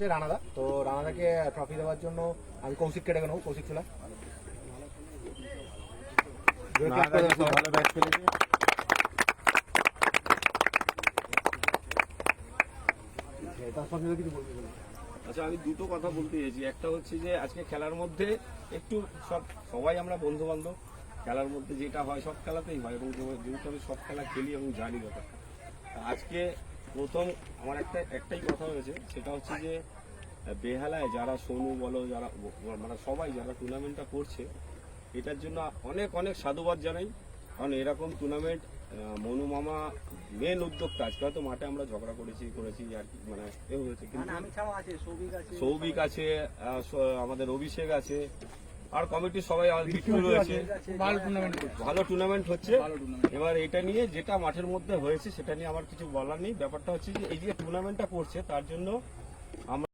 রানাদা, তো রানাদাকে ট্রফি দেওয়ার জন্য আমি কৌশিককে ডেকে নেবো। কৌশিক ছিল ভালো ব্যাট খেলেছে। আচ্ছা, আমি দুটো কথা বলতে চাইছি। একটা হচ্ছে যে আজকে খেলার মধ্যে একটু সবাই আমরা বন্ধু বান্ধব, খেলার মধ্যে যেটা হয় সব খেলাতেই হয়, এবং যেহেতু আমি সব খেলা খেলি এবং জানি ব্যাপারটা। আজকে প্রথম আমার একটাই কথা হয়েছে, সেটা হচ্ছে যে বেহালায় যারা সোনু বলো, যারা মানে সবাই যারা টুর্নামেন্টটা করছে, এটার জন্য অনেক অনেক সাধুবাদ জানাই। কারণ এরকম টুর্নামেন্ট মনু মামা মেন উদ্যোক্তা। আজকে হয়তো মাঠে আমরা ঝগড়া করেছি আর কি, মানে এ হয়েছে, কিন্তু সৌভিক আছে, আমাদের অভিষেক আছে, আর কমিটির সবাই রয়েছে। ভালো টুর্নামেন্ট হচ্ছে। এবার এটা নিয়ে যেটা মাঠের মধ্যে হয়েছে সেটা নিয়ে আমার কিছু বলার নেই। ব্যাপারটা হচ্ছে যে এই যে টুর্নামেন্টটা করছে তার জন্য আমরা